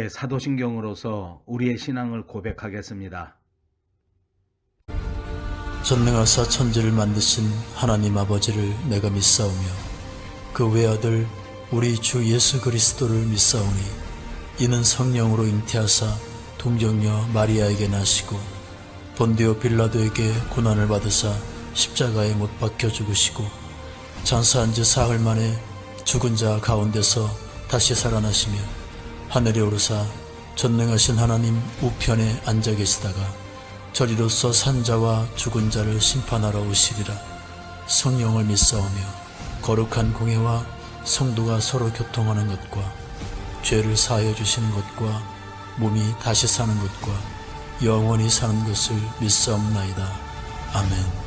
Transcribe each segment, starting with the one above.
사도신경으로서 우리의 신앙을 고백하겠습니다. 전능하사 천지를 만드신 하나님 아버지를 내가 믿사오며 그 외아들 우리 주 예수 그리스도를 믿사오니 이는 성령으로 잉태하사 동정녀 마리아에게 나시고 본디오 빌라도에게 고난을 받으사 십자가에 못 박혀 죽으시고 장사한 지 사흘 만에 죽은 자 가운데서 다시 살아나시며 하늘에 오르사 전능하신 하나님 우편에 앉아 계시다가 저리로서 산자와 죽은 자를 심판하러 오시리라. 성령을 믿사오며 거룩한 공회와 성도가 서로 교통하는 것과 죄를 사하여 주시는 것과 몸이 다시 사는 것과 영원히 사는 것을 믿사옵나이다. 아멘.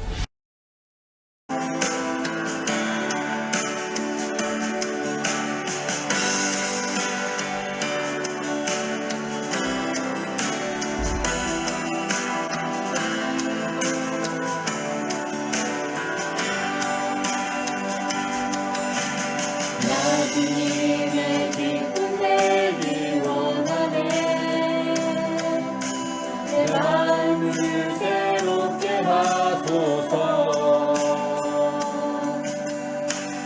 주님의 기쁨 내기 원하네. 내 마음을 새롭게 하소서.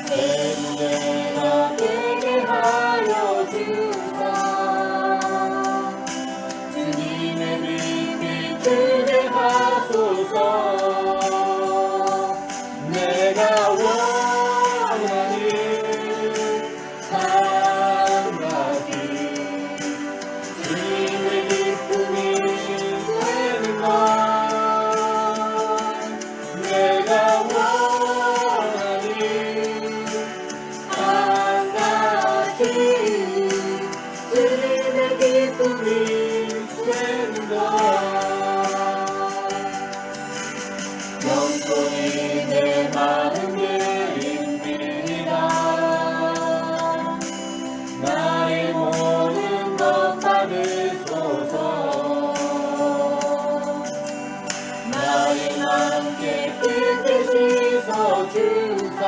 새 무게가 되게 하여 주사. 주님의 빛 비추게 하소서. 내가 원하는 주님의 기쁨이 되는 것, 내가 원하는 한 가지 주님의 기쁨이 되는 것. 영혼이 내 마음을 인들이라. 나의 모든 것 받으소서. 나의 함께 끝을 씻어주사.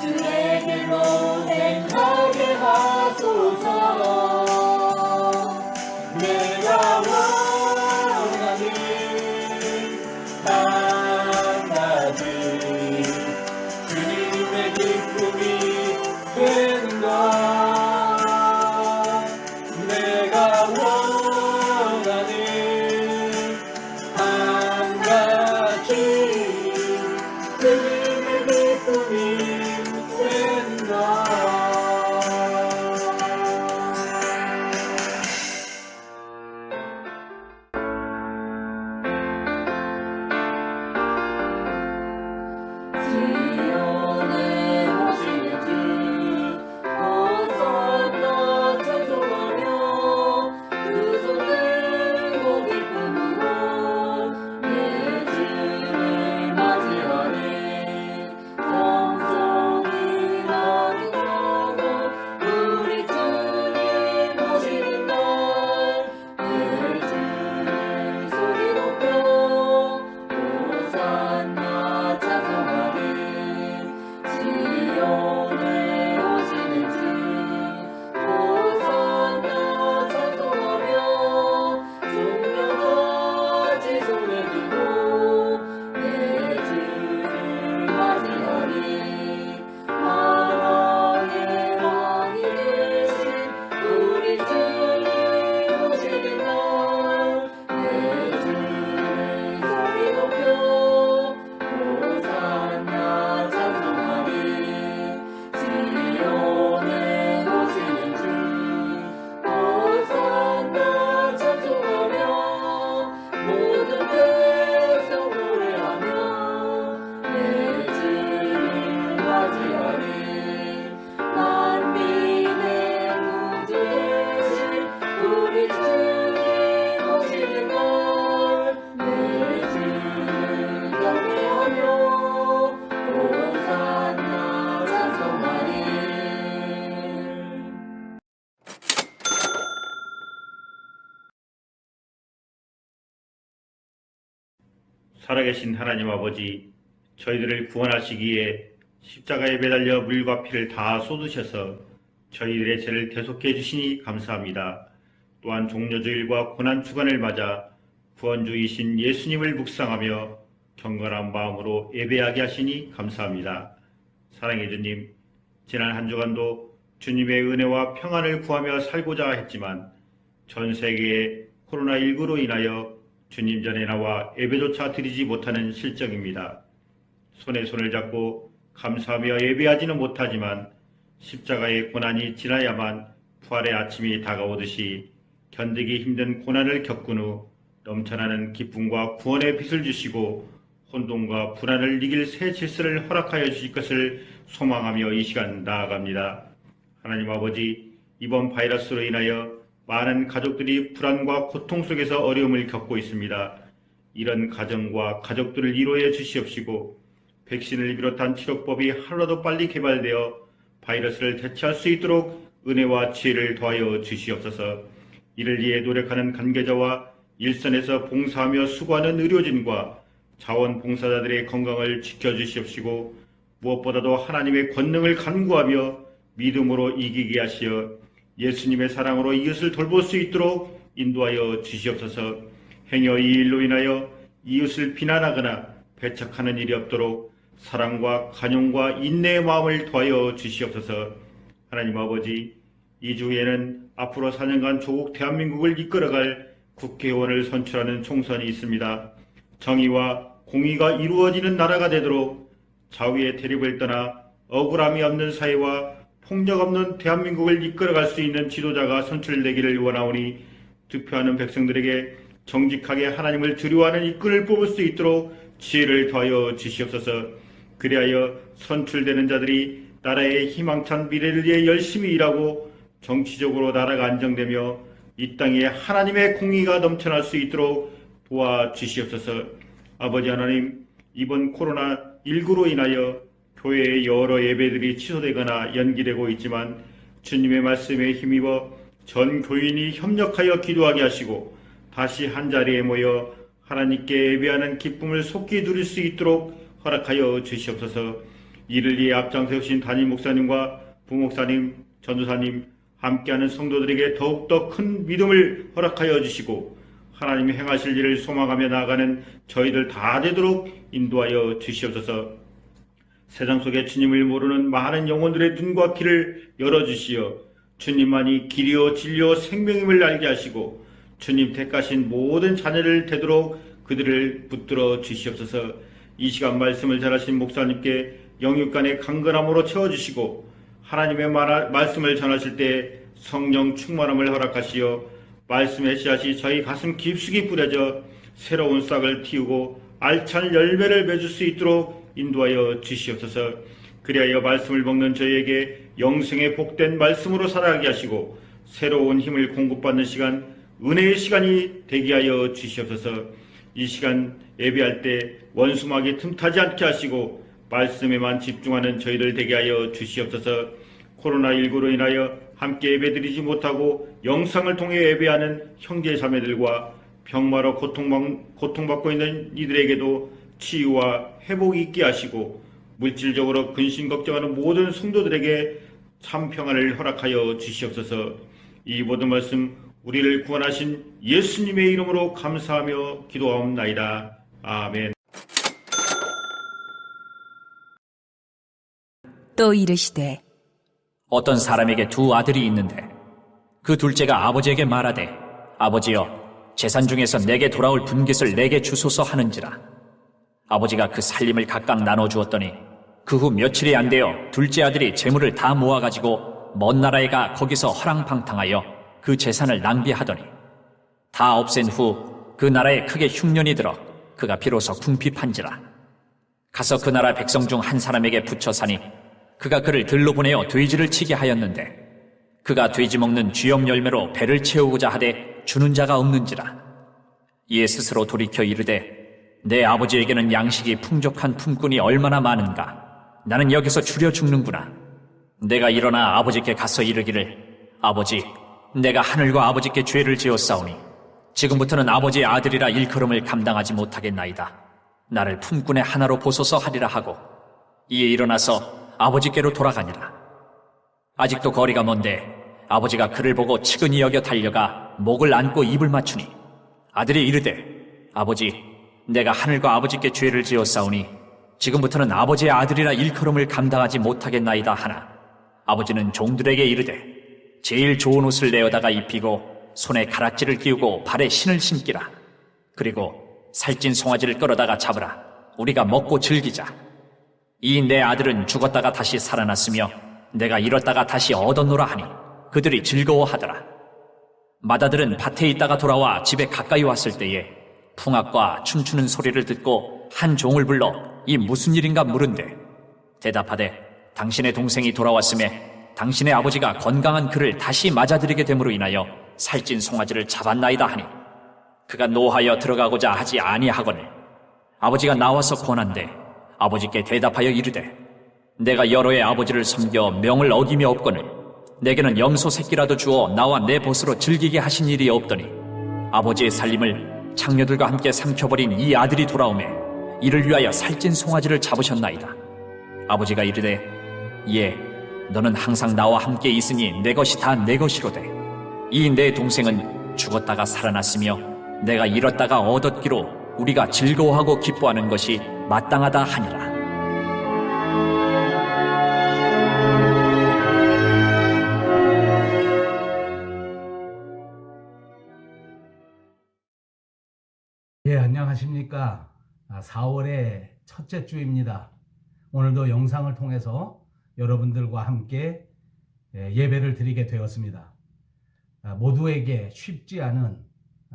주의 길로 행하게 하소서. 내가 원하는 한 가지 주님의 기쁨이 되는 것. 내가 원하는 한 가지 주님의 기쁨이 되는 것. 지온에 오시는 주 호산나 찬송하며 두 손 들고 기쁨으로 내 주를 맞이하네. 성송이 나누고 우리 주님 오시는 날 내 주를 소리 높여 호산나 찬송하네. 지온에 오시는 주 호산나 찬송하며 종려같이 손에 들고 내 주를 맞이하리. 만왕의 왕이 되신 우리 주님 오시는 날 내 주를 소리 높여 호산나 찬송하리. 지온에 오시는 주 호산나 찬송하며 모든 백성 노래하며 내 주를 맞이하리. 만민의 구주 되신 우리 주님 오시는 날 내 주를 경배하며 호산나 찬송하리. 살아계신 하나님 아버지, 저희들을 구원하시기에 십자가에 매달려 물과 피를 다 쏟으셔서 저희들의 죄를 대속해 주시니 감사합니다. 또한 종려주일과 고난주간을 맞아 구원주이신 예수님을 묵상하며 경건한 마음으로 예배하게 하시니 감사합니다. 사랑해 주님, 지난 한 주간도 주님의 은혜와 평안을 구하며 살고자 했지만 전 세계의 코로나19로 인하여 주님 전에 나와 예배조차 드리지 못하는 실정입니다. 손에 손을 잡고 감사하며 예배하지는 못하지만 십자가의 고난이 지나야만 부활의 아침이 다가오듯이 견디기 힘든 고난을 겪은 후 넘쳐나는 기쁨과 구원의 빛을 주시고 혼돈과 불안을 이길 새 질서를 허락하여 주실 것을 소망하며 이 시간 나아갑니다. 하나님 아버지, 이번 바이러스로 인하여 많은 가족들이 불안과 고통 속에서 어려움을 겪고 있습니다. 이런 가정과 가족들을 위로해 주시옵시고 백신을 비롯한 치료법이 하루라도 빨리 개발되어 바이러스를 대체할 수 있도록 은혜와 지혜를 더하여 주시옵소서. 이를 위해 노력하는 관계자와 일선에서 봉사하며 수고하는 의료진과 자원봉사자들의 건강을 지켜주시옵시고 무엇보다도 하나님의 권능을 간구하며 믿음으로 이기게 하시어 예수님의 사랑으로 이웃을 돌볼 수 있도록 인도하여 주시옵소서. 행여 이 일로 인하여 이웃을 비난하거나 배척하는 일이 없도록 사랑과 간용과 인내의 마음을 더하여 주시옵소서. 하나님 아버지, 이 주에는 앞으로 4년간 조국 대한민국을 이끌어갈 국회의원을 선출하는 총선이 있습니다. 정의와 공의가 이루어지는 나라가 되도록 좌우의 대립을 떠나 억울함이 없는 사회와 폭력 없는 대한민국을 이끌어갈 수 있는 지도자가 선출되기를 원하오니 투표하는 백성들에게 정직하게 하나님을 두려워하는 이끌을 뽑을 수 있도록 지혜를 더하여 주시옵소서. 그리하여 선출되는 자들이 나라의 희망찬 미래를 위해 열심히 일하고 정치적으로 나라가 안정되며 이 땅에 하나님의 공의가 넘쳐날 수 있도록 도와주시옵소서. 아버지 하나님, 이번 코로나19로 인하여 교회의 여러 예배들이 취소되거나 연기되고 있지만 주님의 말씀에 힘입어 전 교인이 협력하여 기도하게 하시고 다시 한자리에 모여 하나님께 예배하는 기쁨을 속히 누릴 수 있도록 허락하여 주시옵소서. 이를 위해 앞장서신 담임 목사님과 부목사님, 전도사님, 함께하는 성도들에게 더욱더 큰 믿음을 허락하여 주시고 하나님이 행하실 일을 소망하며 나아가는 저희들 다 되도록 인도하여 주시옵소서. 세상 속에 주님을 모르는 많은 영혼들의 눈과 귀를 열어주시어 주님만이 길이요 진리요 생명임을 알게 하시고 주님 택하신 모든 자녀를 되도록 그들을 붙들어 주시옵소서. 이 시간 말씀을 잘하신 목사님께 영육간의 강건함으로 채워주시고 하나님의 말씀을 전하실 때 성령 충만함을 허락하시어 말씀의 씨앗이 저희 가슴 깊숙이 뿌려져 새로운 싹을 틔우고 알찬 열매를 맺을 수 있도록 인도하여 주시옵소서. 그리하여 말씀을 먹는 저희에게 영생의 복된 말씀으로 살아가게 하시고 새로운 힘을 공급받는 시간, 은혜의 시간이 되게 하여 주시옵소서. 이 시간 예배할 때 원수막이 틈타지 않게 하시고 말씀에만 집중하는 저희들 되게 하여 주시옵소서. 코로나19로 인하여 함께 예배드리지 못하고 영상을 통해 예배하는 형제 자매들과 병마로 고통받고 있는 이들에게도 치유와 회복이 있게 하시고 물질적으로 근심 걱정하는 모든 성도들에게 참 평안을 허락하여 주시옵소서. 이 모든 말씀 우리를 구원하신 예수님의 이름으로 감사하며 기도하옵나이다. 아멘. 또 이르시되 어떤 사람에게 두 아들이 있는데 그 둘째가 아버지에게 말하되 아버지여 재산 중에서 내게 돌아올 분깃을 내게 주소서 하는지라. 아버지가 그 살림을 각각 나눠주었더니 그 후 며칠이 안 되어 둘째 아들이 재물을 다 모아가지고 먼 나라에 가 거기서 허랑방탕하여 그 재산을 낭비하더니 다 없앤 후 그 나라에 크게 흉년이 들어 그가 비로소 궁핍한지라. 가서 그 나라 백성 중 한 사람에게 붙여 사니 그가 그를 들로 보내어 돼지를 치게 하였는데 그가 돼지 먹는 쥐염 열매로 배를 채우고자 하되 주는 자가 없는지라. 이에 스스로 돌이켜 이르되 내 아버지에게는 양식이 풍족한 품꾼이 얼마나 많은가. 나는 여기서 줄여 죽는구나. 내가 일어나 아버지께 가서 이르기를 아버지, 내가 하늘과 아버지께 죄를 지었사오니 지금부터는 아버지의 아들이라 일컬음을 감당하지 못하겠나이다. 나를 품꾼의 하나로 보소서 하리라 하고 이에 일어나서 아버지께로 돌아가니라. 아직도 거리가 먼데 아버지가 그를 보고 측은히 여겨 달려가 목을 안고 입을 맞추니 아들이 이르되 아버지 내가 하늘과 아버지께 죄를 지었사오니 지금부터는 아버지의 아들이라 일컬음을 감당하지 못하겠나이다 하나 아버지는 종들에게 이르되 제일 좋은 옷을 내어다가 입히고 손에 가락지를 끼우고 발에 신을 신기라. 그리고 살찐 송아지를 끌어다가 잡으라. 우리가 먹고 즐기자. 이 내 아들은 죽었다가 다시 살아났으며 내가 잃었다가 다시 얻었노라 하니 그들이 즐거워하더라. 맏아들은 밭에 있다가 돌아와 집에 가까이 왔을 때에 풍악과 춤추는 소리를 듣고 한 종을 불러 이 무슨 일인가 물은데 대답하되 당신의 동생이 돌아왔음에 당신의 아버지가 건강한 그를 다시 맞아들이게 됨으로 인하여 살찐 송아지를 잡았나이다 하니 그가 노하여 들어가고자 하지 아니하거늘 아버지가 나와서 권한대 아버지께 대답하여 이르되 내가 여러 해 아버지를 섬겨 명을 어김이 없거늘 내게는 염소 새끼라도 주어 나와 내 벗으로 즐기게 하신 일이 없더니 아버지의 살림을 창녀들과 함께 삼켜버린 이 아들이 돌아오매 이를 위하여 살찐 송아지를 잡으셨나이다. 아버지가 이르되 예 너는 항상 나와 함께 있으니 내 것이 다 내 것이로되 이 내 동생은 죽었다가 살아났으며 내가 잃었다가 얻었기로 우리가 즐거워하고 기뻐하는 것이 마땅하다 하니라. 예, 안녕하십니까. 4월의 첫째 주입니다. 오늘도 영상을 통해서 여러분들과 함께 예배를 드리게 되었습니다. 모두에게 쉽지 않은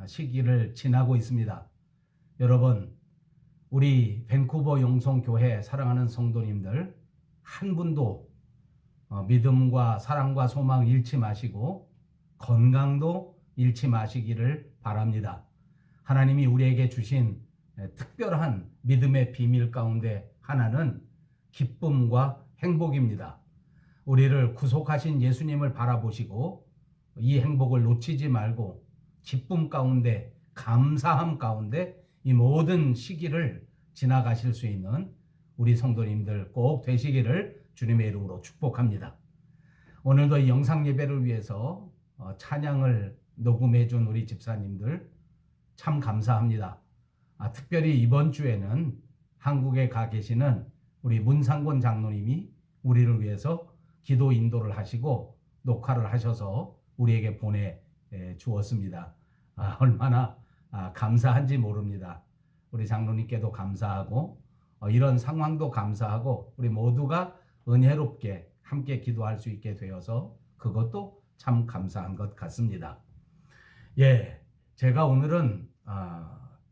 시기를 지나고 있습니다. 여러분, 우리 밴쿠버 용성교회 사랑하는 성도님들 한 분도 믿음과 사랑과 소망 잃지 마시고 건강도 잃지 마시기를 바랍니다. 하나님이 우리에게 주신 특별한 믿음의 비밀 가운데 하나는 기쁨과 행복입니다. 우리를 구속하신 예수님을 바라보시고 이 행복을 놓치지 말고 기쁨 가운데 감사함 가운데 이 모든 시기를 지나가실 수 있는 우리 성도님들 꼭 되시기를 주님의 이름으로 축복합니다. 오늘도 이 영상 예배를 위해서 찬양을 녹음해 준 우리 집사님들 참 감사합니다. 특별히 이번 주에는 한국에 가 계시는 우리 문상곤 장로님이 우리를 위해서 기도 인도를 하시고 녹화를 하셔서 우리에게 보내주었습니다. 얼마나 감사한지 모릅니다. 우리 장로님께도 감사하고 이런 상황도 감사하고 우리 모두가 은혜롭게 함께 기도할 수 있게 되어서 그것도 참 감사한 것 같습니다. 예, 제가 오늘은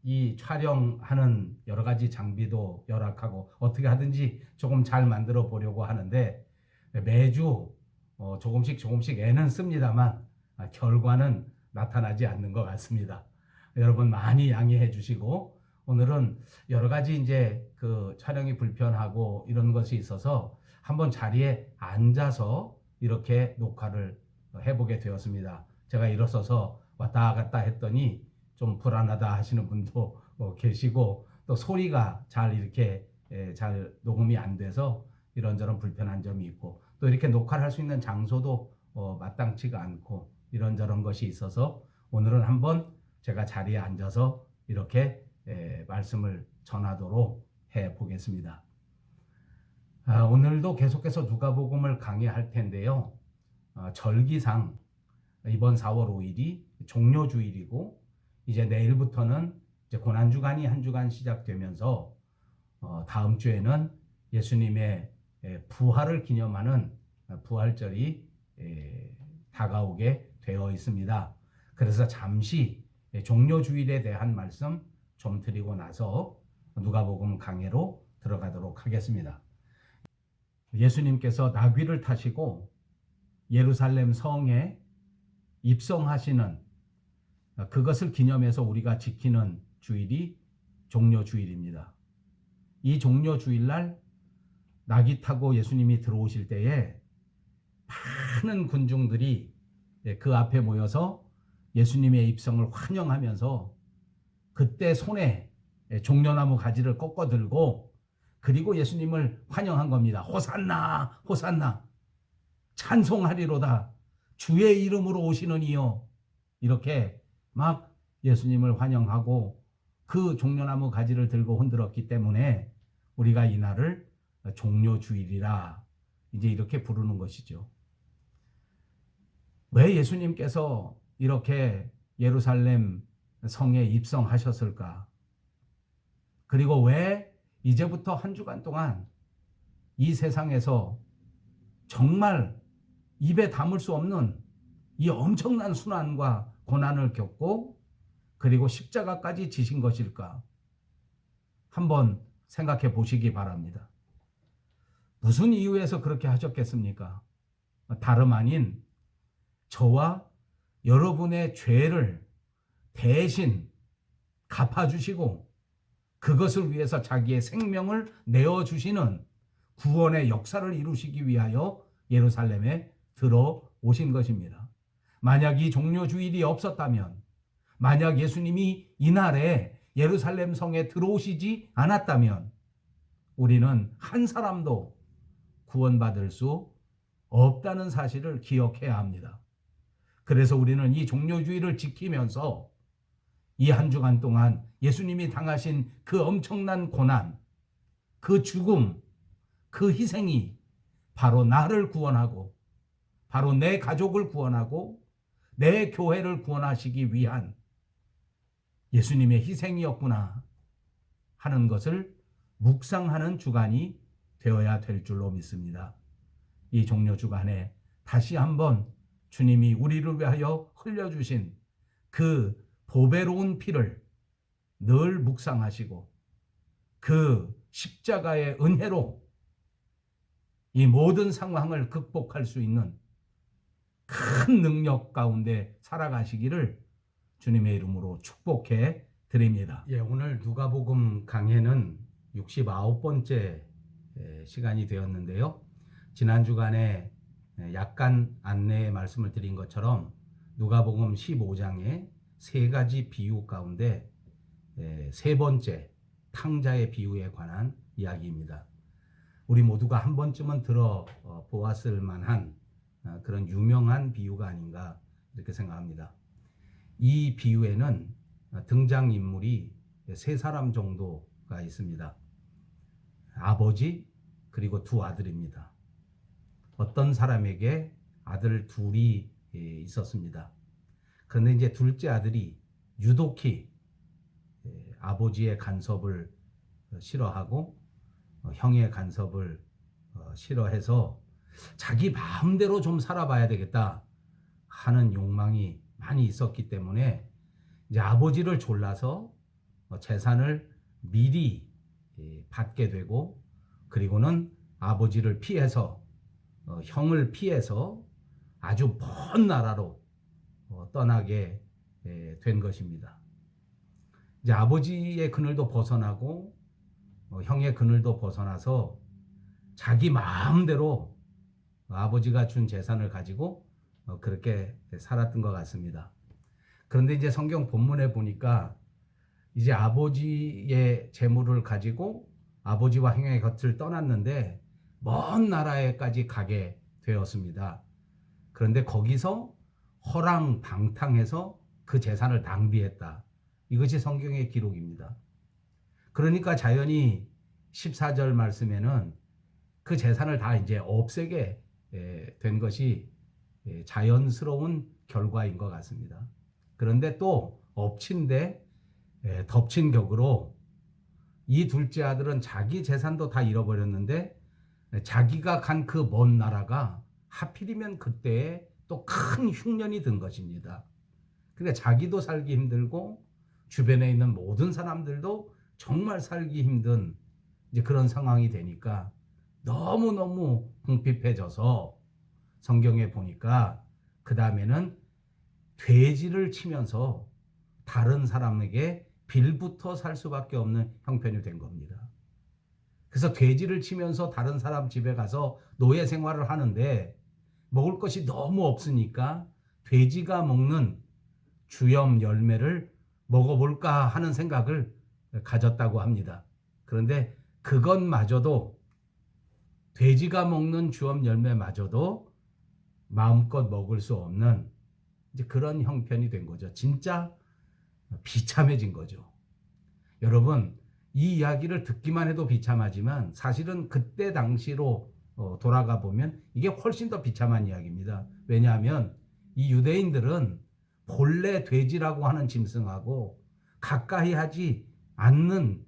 이 촬영하는 여러 가지 장비도 열악하고 어떻게 하든지 조금 잘 만들어 보려고 하는데 매주 조금씩 애는 씁니다만 결과는 나타나지 않는 것 같습니다. 여러분 많이 양해해 주시고 오늘은 여러 가지 이제 그 촬영이 불편하고 이런 것이 있어서 한번 자리에 앉아서 이렇게 녹화를 해보게 되었습니다. 제가 일어서서 왔다 갔다 했더니 좀 불안하다 하시는 분도 계시고 또 소리가 잘 이렇게 잘 녹음이 안 돼서 이런저런 불편한 점이 있고 또 이렇게 녹화를 할 수 있는 장소도 마땅치가 않고 이런저런 것이 있어서 오늘은 한번 제가 자리에 앉아서 이렇게 말씀을 전하도록 해 보겠습니다. 오늘도 계속해서 누가복음을 강의할 텐데요. 절기상 이번 4월 5일이 종료주일이고 이제 내일부터는 이제 고난주간이 한 주간 시작되면서 다음 주에는 예수님의 부활을 기념하는 부활절이 다가오게 되어 있습니다. 그래서 잠시 종료주일에 대한 말씀 좀 드리고 나서 누가복음 강해로 들어가도록 하겠습니다. 예수님께서 나귀를 타시고 예루살렘 성에 입성하시는 그것을 기념해서 우리가 지키는 주일이 종료주일입니다. 이 종료주일날 나귀 타고 예수님이 들어오실 때에 많은 군중들이 그 앞에 모여서 예수님의 입성을 환영하면서 그때 손에 종려나무 가지를 꺾어 들고 그리고 예수님을 환영한 겁니다. 호산나 호산나. 찬송하리로다. 주의 이름으로 오시는 이여. 이렇게 막 예수님을 환영하고 그 종려나무 가지를 들고 흔들었기 때문에 우리가 이날을 종려주일이라 이제 이렇게 부르는 것이죠. 왜 예수님께서 이렇게 예루살렘 성에 입성하셨을까? 그리고 왜 이제부터 한 주간 동안 이 세상에서 정말 입에 담을 수 없는 이 엄청난 순환과 고난을 겪고 그리고 십자가까지 지신 것일까? 한번 생각해 보시기 바랍니다. 무슨 이유에서 그렇게 하셨겠습니까? 다름 아닌 저와 여러분의 죄를 대신 갚아주시고 그것을 위해서 자기의 생명을 내어주시는 구원의 역사를 이루시기 위하여 예루살렘에 들어오신 것입니다. 만약 이 종려주일이 없었다면, 만약 예수님이 이날에 예루살렘 성에 들어오시지 않았다면 우리는 한 사람도 구원받을 수 없다는 사실을 기억해야 합니다. 그래서 우리는 이 종려주일을 지키면서 이 한 주간 동안 예수님이 당하신 그 엄청난 고난, 그 죽음, 그 희생이 바로 나를 구원하고 바로 내 가족을 구원하고 내 교회를 구원하시기 위한 예수님의 희생이었구나 하는 것을 묵상하는 주간이 되어야 될 줄로 믿습니다. 이 종려주간에 다시 한번 주님이 우리를 위하여 흘려주신 그 보배로운 피를 늘 묵상하시고 그 십자가의 은혜로 이 모든 상황을 극복할 수 있는 큰 능력 가운데 살아가시기를 주님의 이름으로 축복해 드립니다. 오늘 누가복음 강해는 69번째 시간이 되었는데요. 지난 주간에 약간 안내 말씀을 드린 것처럼 누가복음 15장의 세 가지 비유 가운데 세 번째 탕자의 비유에 관한 이야기입니다. 우리 모두가 한 번쯤은 들어보았을 만한 그런 유명한 비유가 아닌가 이렇게 생각합니다. 이 비유에는 등장인물이 세 사람 정도가 있습니다. 아버지 그리고 두 아들입니다. 어떤 사람에게 아들 둘이 있었습니다. 그런데 이제 둘째 아들이 유독히 아버지의 간섭을 싫어하고 형의 간섭을 싫어해서 자기 마음대로 좀 살아봐야 되겠다 하는 욕망이 많이 있었기 때문에 이제 아버지를 졸라서 재산을 미리 받게 되고 그리고는 아버지를 피해서 형을 피해서 아주 먼 나라로 떠나게 된 것입니다. 이제 아버지의 그늘도 벗어나고 형의 그늘도 벗어나서 자기 마음대로 아버지가 준 재산을 가지고 그렇게 살았던 것 같습니다. 그런데 이제 성경 본문에 보니까 이제 아버지의 재물을 가지고 아버지와 형의 곁을 떠났는데 먼 나라에까지 가게 되었습니다. 그런데 거기서 허랑방탕해서 그 재산을 낭비했다. 이것이 성경의 기록입니다. 그러니까 자연히 14절 말씀에는 그 재산을 다 이제 없애게 된 것이 자연스러운 결과인 것 같습니다. 그런데 또 엎친 데 덮친 격으로 이 둘째 아들은 자기 재산도 다 잃어버렸는데 자기가 간 그 먼 나라가 하필이면 그때에 또 큰 흉년이 든 것입니다. 그러니까 자기도 살기 힘들고 주변에 있는 모든 사람들도 정말 살기 힘든 이제 그런 상황이 되니까 너무너무 궁핍해져서 성경에 보니까 그 다음에는 돼지를 치면서 다른 사람에게 빌부터 살 수밖에 없는 형편이 된 겁니다. 그래서 돼지를 치면서 다른 사람 집에 가서 노예 생활을 하는데 먹을 것이 너무 없으니까 돼지가 먹는 주염 열매를 먹어볼까 하는 생각을 가졌다고 합니다. 그런데 그것마저도 돼지가 먹는 주염 열매마저도 마음껏 먹을 수 없는 이제 그런 형편이 된 거죠. 진짜 비참해진 거죠. 여러분, 이 이야기를 듣기만 해도 비참하지만 사실은 그때 당시로 돌아가 보면 이게 훨씬 더 비참한 이야기입니다. 왜냐하면 이 유대인들은 본래 돼지라고 하는 짐승하고 가까이 하지 않는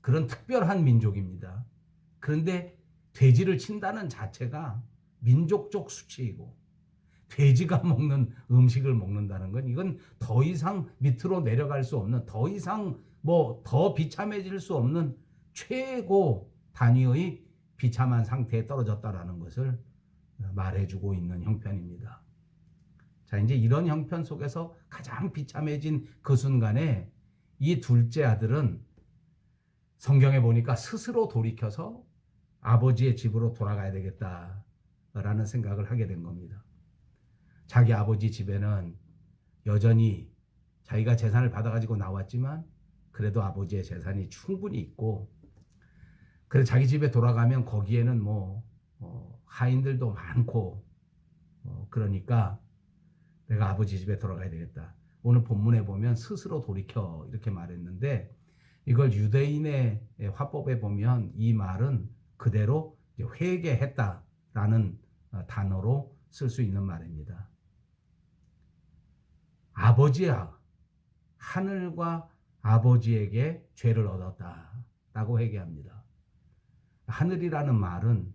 그런 특별한 민족입니다. 그런데 돼지를 친다는 자체가 민족적 수치이고 돼지가 먹는 음식을 먹는다는 건 이건 더 이상 밑으로 내려갈 수 없는, 더 이상 뭐 더 비참해질 수 없는 최고 단위의 비참한 상태에 떨어졌다라는 것을 말해주고 있는 형편입니다. 자, 이제 이런 형편 속에서 가장 비참해진 그 순간에 이 둘째 아들은 성경에 보니까 스스로 돌이켜서 아버지의 집으로 돌아가야 되겠다라는 생각을 하게 된 겁니다. 자기 아버지 집에는 여전히 자기가 재산을 받아가지고 나왔지만 그래도 아버지의 재산이 충분히 있고, 그래서 자기 집에 돌아가면 거기에는 하인들도 많고, 그러니까 내가 아버지 집에 돌아가야 되겠다. 오늘 본문에 보면 스스로 돌이켜 이렇게 말했는데, 이걸 유대인의 화법에 보면 이 말은 그대로 회개했다라는 단어로 쓸 수 있는 말입니다. 아버지야, 하늘과 아버지에게 죄를 얻었다라고 회개합니다. 하늘이라는 말은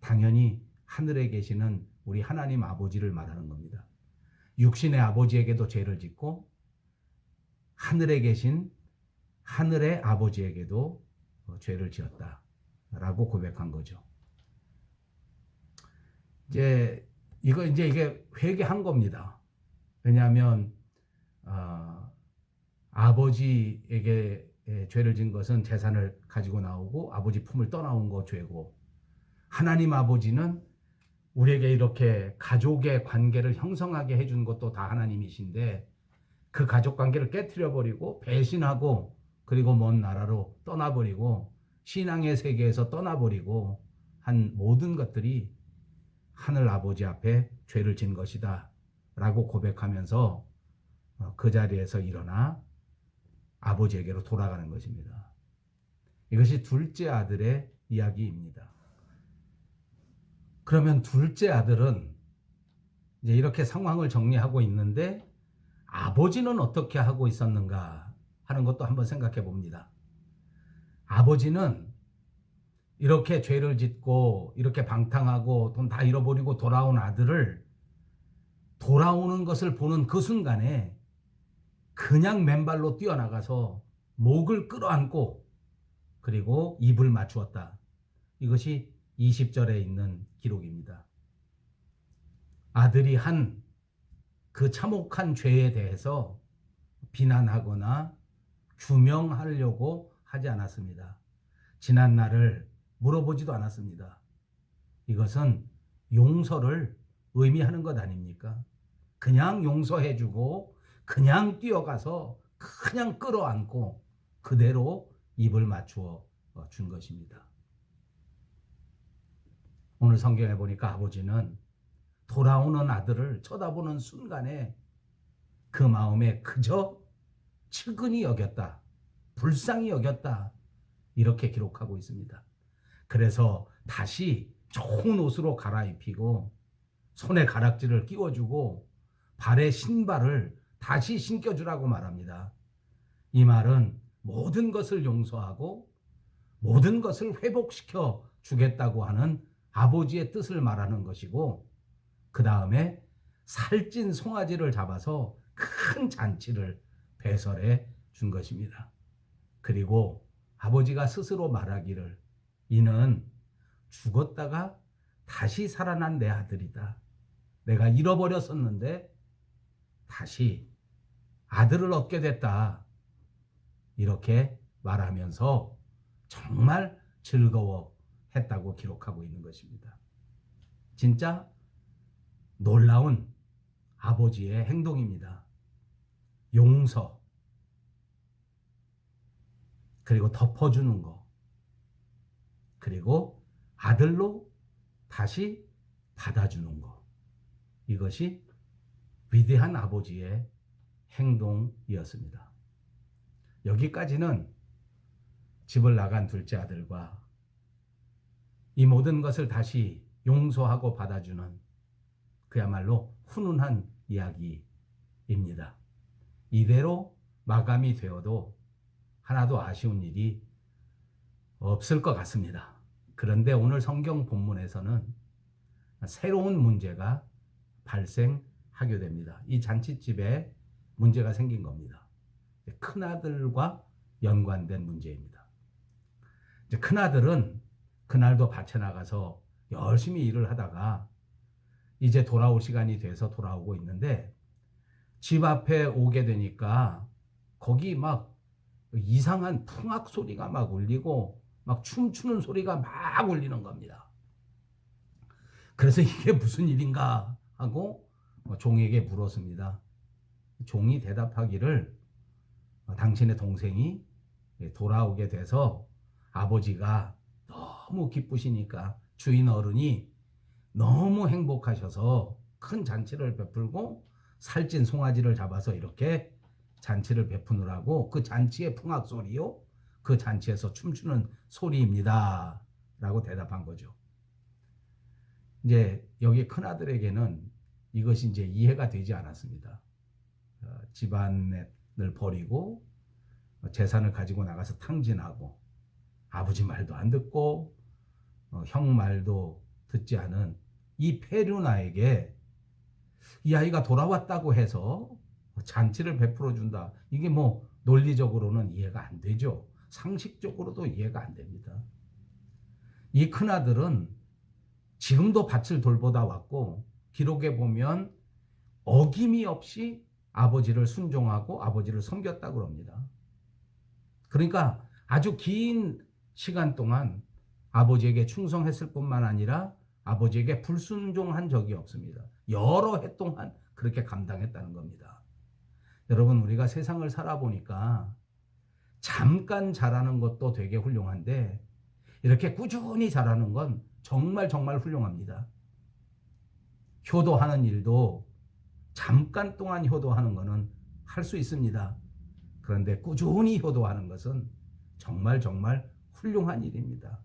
당연히 하늘에 계시는 우리 하나님 아버지를 말하는 겁니다. 육신의 아버지에게도 죄를 짓고 하늘에 계신 하늘의 아버지에게도 죄를 지었다라고 고백한 거죠. 이제 이게 회개한 겁니다. 왜냐하면 아버지에게 죄를 진 것은 재산을 가지고 나오고 아버지 품을 떠나온 거 죄고, 하나님 아버지는 우리에게 이렇게 가족의 관계를 형성하게 해준 것도 다 하나님이신데 그 가족 관계를 깨트려 버리고 배신하고 그리고 먼 나라로 떠나버리고 신앙의 세계에서 떠나버리고 한 모든 것들이 하늘 아버지 앞에 죄를 진 것이다 라고 고백하면서 그 자리에서 일어나 아버지에게로 돌아가는 것입니다. 이것이 둘째 아들의 이야기입니다. 그러면 둘째 아들은 이제 이렇게 상황을 정리하고 있는데 아버지는 어떻게 하고 있었는가 하는 것도 한번 생각해 봅니다. 아버지는 이렇게 죄를 짓고 이렇게 방탕하고 돈 다 잃어버리고 돌아온 아들을 돌아오는 것을 보는 그 순간에 그냥 맨발로 뛰어나가서 목을 끌어안고 그리고 입을 맞추었다. 이것이 20절에 있는 기록입니다. 아들이 한 그 참혹한 죄에 대해서 비난하거나 규명하려고 하지 않았습니다. 지난 날을 물어보지도 않았습니다. 이것은 용서를 의미하는 것 아닙니까? 그냥 용서해주고 그냥 뛰어가서 그냥 끌어안고 그대로 입을 맞추어 준 것입니다. 오늘 성경에 보니까 아버지는 돌아오는 아들을 쳐다보는 순간에 그 마음에 그저 측은히 여겼다, 불쌍히 여겼다, 이렇게 기록하고 있습니다. 그래서 다시 좋은 옷으로 갈아입히고 손에 가락지를 끼워주고 발에 신발을 다시 신겨주라고 말합니다. 이 말은 모든 것을 용서하고 모든 것을 회복시켜 주겠다고 하는 아버지의 뜻을 말하는 것이고, 그 다음에 살찐 송아지를 잡아서 큰 잔치를 배설해 준 것입니다. 그리고 아버지가 스스로 말하기를 이는 죽었다가 다시 살아난 내 아들이다. 내가 잃어버렸었는데 다시 아들을 얻게 됐다. 이렇게 말하면서 정말 즐거워했다고 기록하고 있는 것입니다. 진짜 놀라운 아버지의 행동입니다. 용서, 그리고 덮어주는 거, 그리고 아들로 다시 받아주는 것. 이것이 위대한 아버지의 행동이었습니다. 여기까지는 집을 나간 둘째 아들과 이 모든 것을 다시 용서하고 받아주는 그야말로 훈훈한 이야기입니다. 이대로 마감이 되어도 하나도 아쉬운 일이 없을 것 같습니다. 그런데 오늘 성경 본문에서는 새로운 문제가 발생하게 됩니다. 이 잔치집에 문제가 생긴 겁니다. 큰아들과 연관된 문제입니다. 이제 큰아들은 그날도 밭에 나가서 열심히 일을 하다가 이제 돌아올 시간이 돼서 돌아오고 있는데 집 앞에 오게 되니까 거기 막 이상한 풍악 소리가 막 울리고 막 춤추는 소리가 막 울리는 겁니다. 그래서 이게 무슨 일인가 하고 종에게 물었습니다. 종이 대답하기를 당신의 동생이 돌아오게 돼서 아버지가 너무 기쁘시니까 주인 어른이 너무 행복하셔서 큰 잔치를 베풀고 살찐 송아지를 잡아서 이렇게 잔치를 베푸느라고 그 잔치의 풍악 소리요, 그 잔치에서 춤추는 소리입니다 라고 대답한 거죠. 이제 여기 큰아들에게는 이것이 이제 이해가 되지 않았습니다. 집안을 버리고 재산을 가지고 나가서 탕진하고 아버지 말도 안 듣고 형 말도 듣지 않은 이 페류나에게 이 아이가 돌아왔다고 해서 잔치를 베풀어 준다. 이게 뭐 논리적으로는 이해가 안 되죠. 상식적으로도 이해가 안 됩니다. 이 큰아들은 지금도 밭을 돌보다 왔고 기록에 보면 어김이 없이 아버지를 순종하고 아버지를 섬겼다고 합니다. 그러니까 아주 긴 시간 동안 아버지에게 충성했을 뿐만 아니라 아버지에게 불순종한 적이 없습니다. 여러 해 동안 그렇게 감당했다는 겁니다. 여러분, 우리가 세상을 살아보니까 잠깐 잘하는 것도 되게 훌륭한데 이렇게 꾸준히 잘하는 건 정말 훌륭합니다. 효도하는 일도 잠깐 동안 효도하는 거는 할 수 있습니다. 그런데 꾸준히 효도하는 것은 정말 훌륭한 일입니다.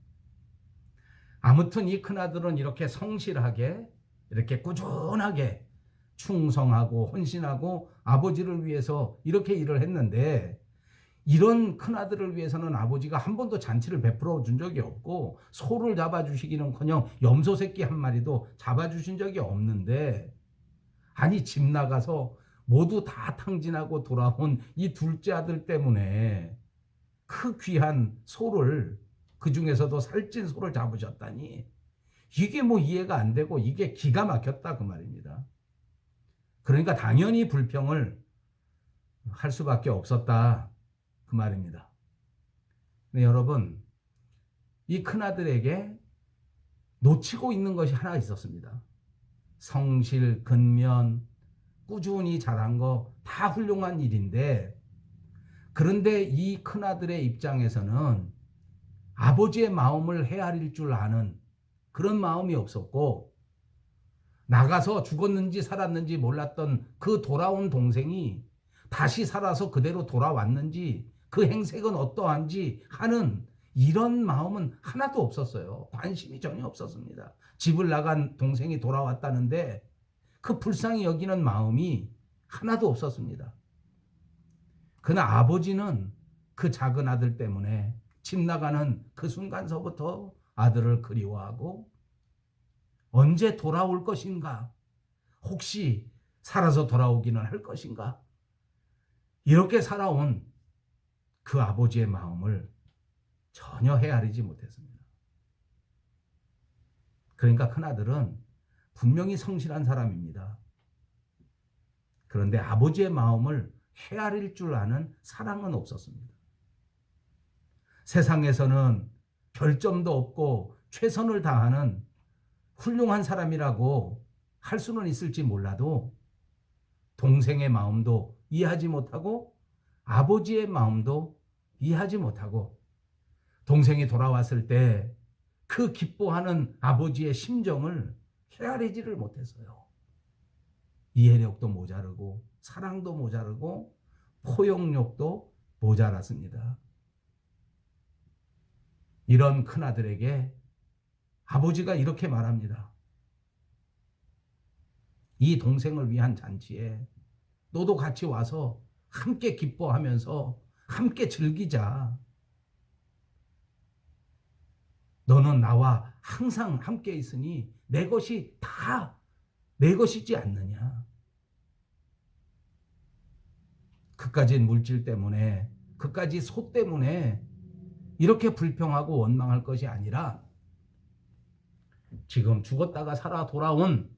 아무튼 이 큰아들은 이렇게 성실하게 이렇게 꾸준하게 충성하고 헌신하고 아버지를 위해서 이렇게 일을 했는데 이런 큰아들을 위해서는 아버지가 한 번도 잔치를 베풀어 준 적이 없고 소를 잡아주시기는커녕 염소 새끼 한 마리도 잡아주신 적이 없는데 아니 집 나가서 모두 다 탕진하고 돌아온 이 둘째 아들 때문에 그 귀한 소를 그 중에서도 살찐 소를 잡으셨다니 이게 뭐 이해가 안 되고 이게 기가 막혔다 그 말입니다. 그러니까 당연히 불평을 할 수밖에 없었다 그 말입니다. 근데 여러분, 이 큰아들에게 놓치고 있는 것이 하나 있었습니다. 성실, 근면, 꾸준히 잘한 거 다 훌륭한 일인데 그런데 이 큰아들의 입장에서는 아버지의 마음을 헤아릴 줄 아는 그런 마음이 없었고 나가서 죽었는지 살았는지 몰랐던 그 돌아온 동생이 다시 살아서 그대로 돌아왔는지 그 행색은 어떠한지 하는 이런 마음은 하나도 없었어요. 관심이 전혀 없었습니다. 집을 나간 동생이 돌아왔다는데 그 불쌍히 여기는 마음이 하나도 없었습니다. 그러나 아버지는 그 작은 아들 때문에 집 나가는 그 순간서부터 아들을 그리워하고 언제 돌아올 것인가? 혹시 살아서 돌아오기는 할 것인가? 이렇게 살아온 그 아버지의 마음을 전혀 헤아리지 못했습니다. 그러니까 큰아들은 분명히 성실한 사람입니다. 그런데 아버지의 마음을 헤아릴 줄 아는 사랑은 없었습니다. 세상에서는 별점도 없고 최선을 다하는 훌륭한 사람이라고 할 수는 있을지 몰라도 동생의 마음도 이해하지 못하고 아버지의 마음도 이해하지 못하고 동생이 돌아왔을 때 그 기뻐하는 아버지의 심정을 헤아리지를 못했어요. 이해력도 모자르고 사랑도 모자르고 포용력도 모자랐습니다. 이런 큰아들에게 아버지가 이렇게 말합니다. 이 동생을 위한 잔치에 너도 같이 와서 함께 기뻐하면서 함께 즐기자. 너는 나와 항상 함께 있으니 내 것이 다 내 것이지 않느냐. 그까지 물질 때문에, 그까지 소 때문에 이렇게 불평하고 원망할 것이 아니라 지금 죽었다가 살아 돌아온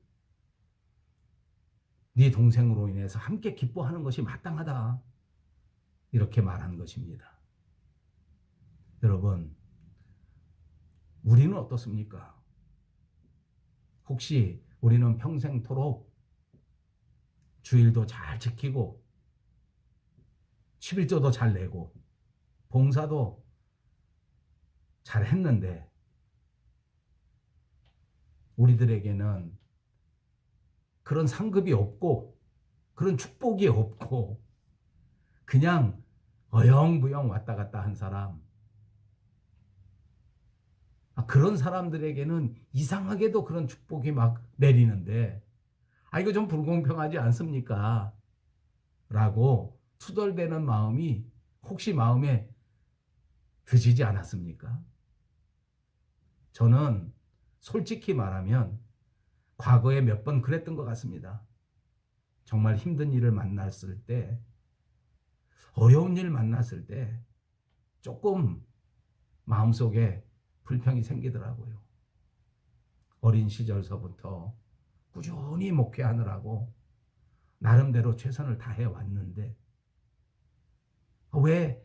네 동생으로 인해서 함께 기뻐하는 것이 마땅하다. 이렇게 말한 것입니다. 여러분, 우리는 어떻습니까? 혹시 우리는 평생토록 주일도 잘 지키고 11조도 잘 내고 봉사도 잘 했는데 우리들에게는 그런 상급이 없고 그런 축복이 없고 그냥 어영부영 왔다 갔다 한 사람, 그런 사람들에게는 이상하게도 그런 축복이 막 내리는데 이거 좀 불공평하지 않습니까? 라고 투덜대는 마음이 혹시 마음에 드시지 않았습니까? 저는 솔직히 말하면 과거에 몇 번 그랬던 것 같습니다. 정말 힘든 일을 만났을 때, 어려운 일 만났을 때 조금 마음속에 불평이 생기더라고요. 어린 시절서부터 꾸준히 목회하느라고 나름대로 최선을 다해 왔는데 왜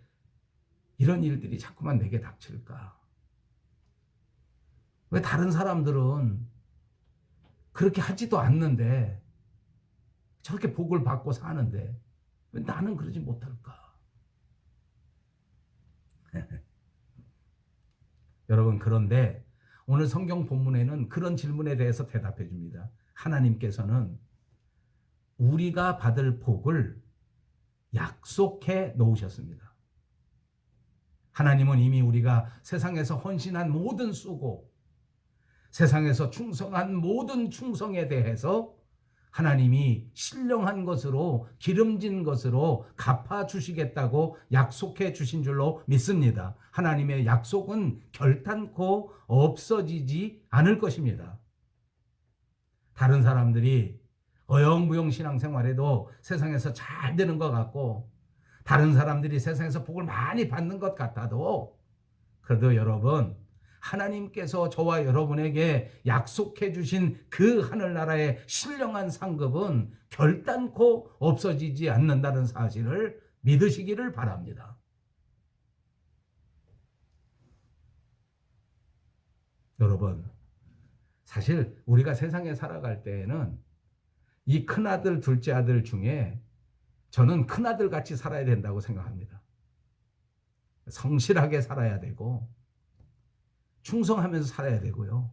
이런 일들이 자꾸만 내게 닥칠까? 왜 다른 사람들은 그렇게 하지도 않는데 저렇게 복을 받고 사는데 왜 나는 그러지 못할까? 여러분, 그런데 오늘 성경 본문에는 그런 질문에 대해서 대답해 줍니다. 하나님께서는 우리가 받을 복을 약속해 놓으셨습니다. 하나님은 이미 우리가 세상에서 헌신한 모든 수고, 세상에서 충성한 모든 충성에 대해서 하나님이 신령한 것으로, 기름진 것으로 갚아주시겠다고 약속해 주신 줄로 믿습니다. 하나님의 약속은 결탄코 없어지지 않을 것입니다. 다른 사람들이 어영부영 신앙생활에도 세상에서 잘 되는 것 같고, 다른 사람들이 세상에서 복을 많이 받는 것 같아도, 그래도 여러분, 하나님께서 저와 여러분에게 약속해 주신 그 하늘나라의 신령한 상급은 결단코 없어지지 않는다는 사실을 믿으시기를 바랍니다. 여러분, 사실 우리가 세상에 살아갈 때에는 이 큰아들, 둘째 아들 중에 저는 큰아들 같이 살아야 된다고 생각합니다. 성실하게 살아야 되고 충성하면서 살아야 되고요.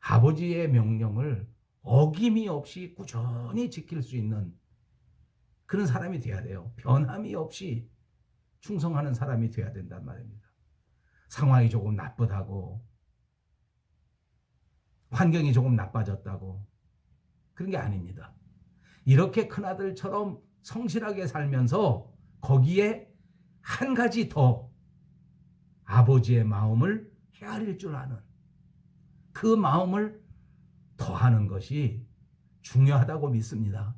아버지의 명령을 어김이 없이 꾸준히 지킬 수 있는 그런 사람이 돼야 돼요. 변함이 없이 충성하는 사람이 돼야 된단 말입니다. 상황이 조금 나쁘다고, 환경이 조금 나빠졌다고 그런 게 아닙니다. 이렇게 큰아들처럼 성실하게 살면서 거기에 한 가지 더 아버지의 마음을 헤아릴 줄 아는 그 마음을 더하는 것이 중요하다고 믿습니다.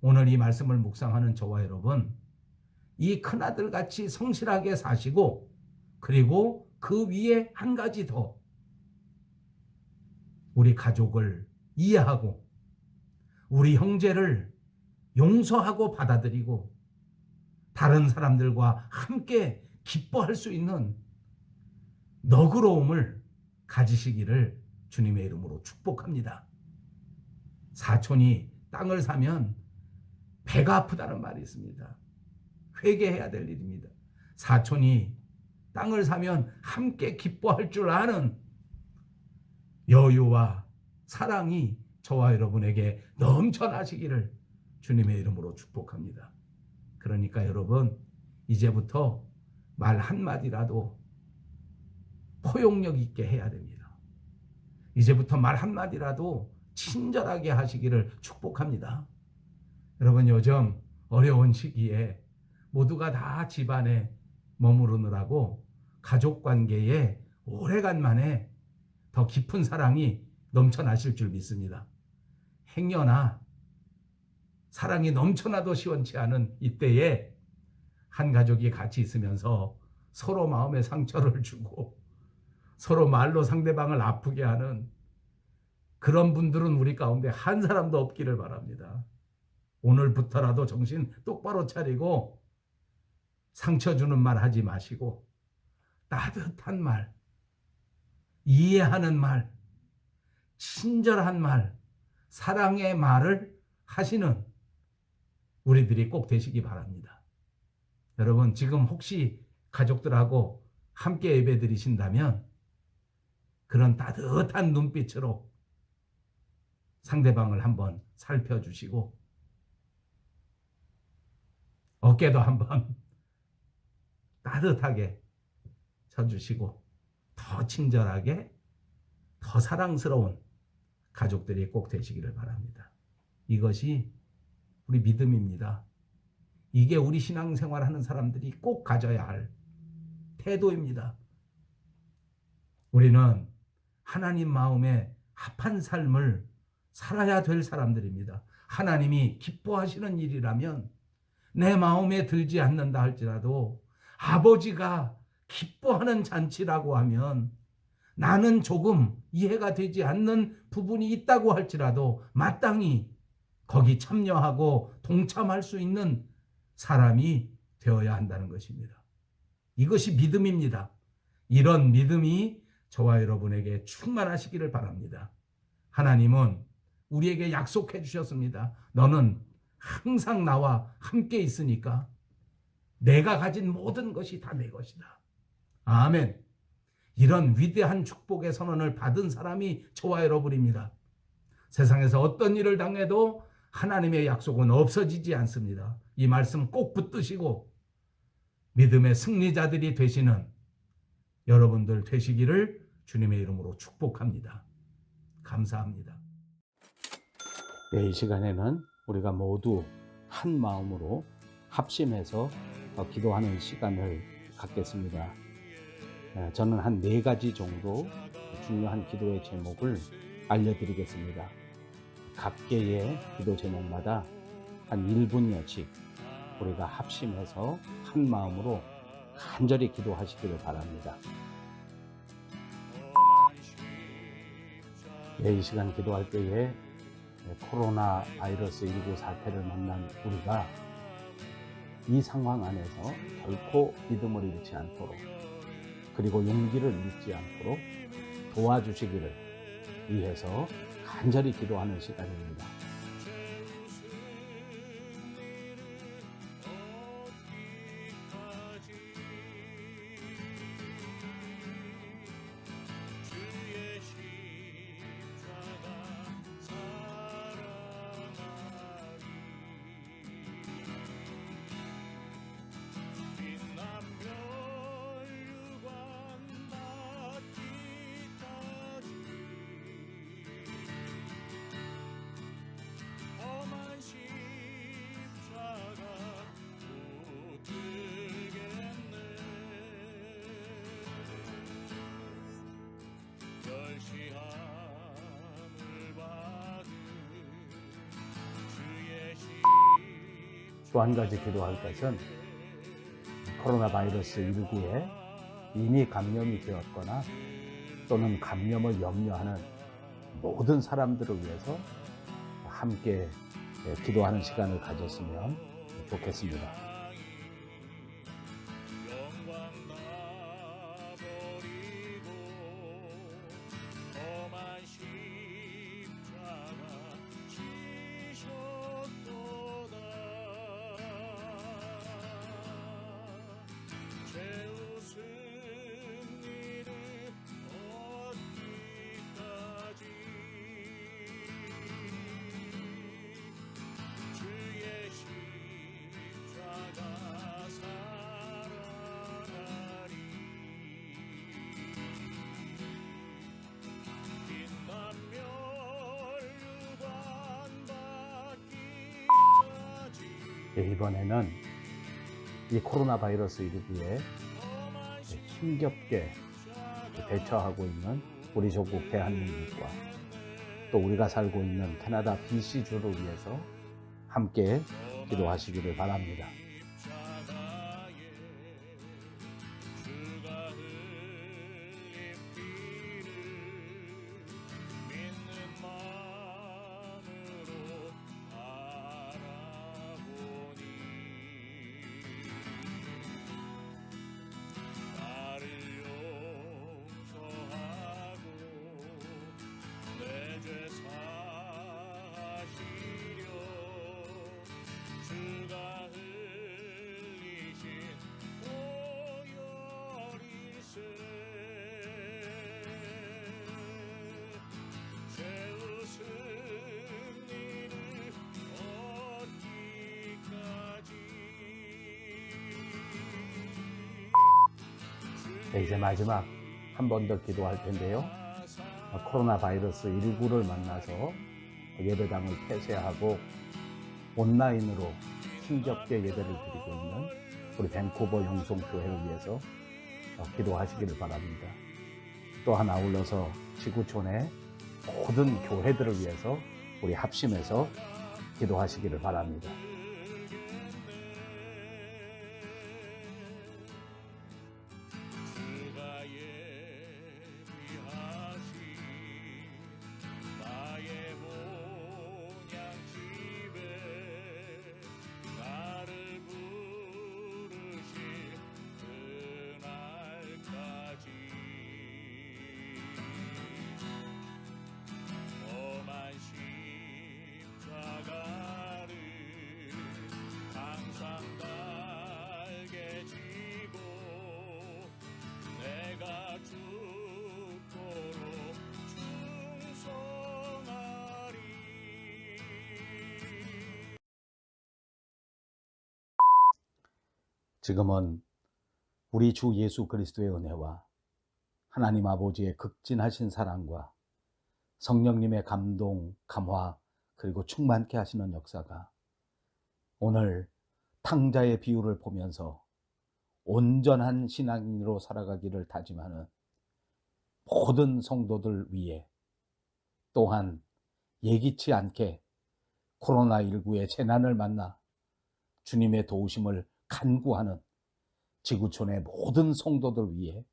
오늘 이 말씀을 묵상하는 저와 여러분, 이 큰아들 같이 성실하게 사시고, 그리고 그 위에 한 가지 더 우리 가족을 이해하고 우리 형제를 용서하고 받아들이고 다른 사람들과 함께 기뻐할 수 있는 너그러움을 가지시기를 주님의 이름으로 축복합니다. 사촌이 땅을 사면 배가 아프다는 말이 있습니다. 회개해야 될 일입니다. 사촌이 땅을 사면 함께 기뻐할 줄 아는 여유와 사랑이 저와 여러분에게 넘쳐나시기를 주님의 이름으로 축복합니다. 그러니까 여러분, 이제부터 말 한마디라도 포용력 있게 해야 됩니다. 이제부터 말 한마디라도 친절하게 하시기를 축복합니다. 여러분, 요즘 어려운 시기에 모두가 다 집안에 머무르느라고 가족관계에 오래간만에 더 깊은 사랑이 넘쳐나실 줄 믿습니다. 행여나 사랑이 넘쳐나도 시원치 않은 이때에 한 가족이 같이 있으면서 서로 마음에 상처를 주고 서로 말로 상대방을 아프게 하는 그런 분들은 우리 가운데 한 사람도 없기를 바랍니다. 오늘부터라도 정신 똑바로 차리고 상처 주는 말 하지 마시고 따뜻한 말, 이해하는 말, 친절한 말, 사랑의 말을 하시는 우리들이 꼭 되시기 바랍니다. 여러분, 지금 혹시 가족들하고 함께 예배 드리신다면 그런 따뜻한 눈빛으로 상대방을 한번 살펴주시고 어깨도 한번 따뜻하게 쳐주시고 더 친절하게 더 사랑스러운 가족들이 꼭 되시기를 바랍니다. 이것이 우리 믿음입니다. 이게 우리 신앙생활하는 사람들이 꼭 가져야 할 태도입니다. 우리는 하나님 마음에 합한 삶을 살아야 될 사람들입니다. 하나님이 기뻐하시는 일이라면 내 마음에 들지 않는다 할지라도 아버지가 기뻐하는 잔치라고 하면 나는 조금 이해가 되지 않는 부분이 있다고 할지라도 마땅히 거기 참여하고 동참할 수 있는 사람이 되어야 한다는 것입니다. 이것이 믿음입니다. 이런 믿음이 저와 여러분에게 충만하시기를 바랍니다. 하나님은 우리에게 약속해 주셨습니다. 너는 항상 나와 함께 있으니까 내가 가진 모든 것이 다 내 것이다. 아멘. 이런 위대한 축복의 선언을 받은 사람이 저와 여러분입니다. 세상에서 어떤 일을 당해도 하나님의 약속은 없어지지 않습니다. 이 말씀 꼭 붙드시고 믿음의 승리자들이 되시는 여러분들 되시기를 주님의 이름으로 축복합니다. 감사합니다. 이 시간에는 우리가 모두 한 마음으로 합심해서 기도하는 시간을 갖겠습니다. 저는 한 4가지 정도 중요한 기도의 제목을 알려드리겠습니다. 각계의 기도 제목마다 한 1분여씩 우리가 합심해서 한 마음으로 간절히 기도하시기를 바랍니다. 이 시간 기도할 때에 코로나 바이러스 19 사태를 만난 우리가 이 상황 안에서 결코 믿음을 잃지 않도록 그리고 용기를 잃지 않도록 도와주시기를 위해서 간절히 기도하는 시간입니다. 또 한 가지 기도할 것은 코로나 바이러스 19에 이미 감염이 되었거나 또는 감염을 염려하는 모든 사람들을 위해서 함께 기도하는 시간을 가졌으면 좋겠습니다. 이번에는 이 코로나 바이러스 19에 힘겹게 대처하고 있는 우리 조국 대한민국과 또 우리가 살고 있는 캐나다 BC주를 위해서 함께 기도하시기를 바랍니다. 이제 마지막 한 번 더 기도할 텐데요. 코로나 바이러스 19를 만나서 예배당을 폐쇄하고 온라인으로 힘겹게 예배를 드리고 있는 우리 밴쿠버 영송교회를 위해서 기도하시기를 바랍니다. 또한 아울러서 지구촌의 모든 교회들을 위해서 우리 합심해서 기도하시기를 바랍니다. 지금은 우리 주 예수 그리스도의 은혜와 하나님 아버지의 극진하신 사랑과 성령님의 감동, 감화, 그리고 충만케 하시는 역사가 오늘 탕자의 비유를 보면서 온전한 신앙인으로 살아가기를 다짐하는 모든 성도들 위해, 또한 예기치 않게 코로나19의 재난을 만나 주님의 도우심을 간구하는 지구촌의 모든 성도들 위해,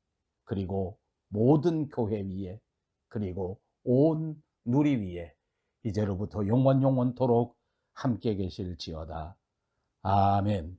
그리고 모든 교회 위에, 그리고 온 누리 위에 이제로부터 영원토록 함께 계실지어다. 아멘.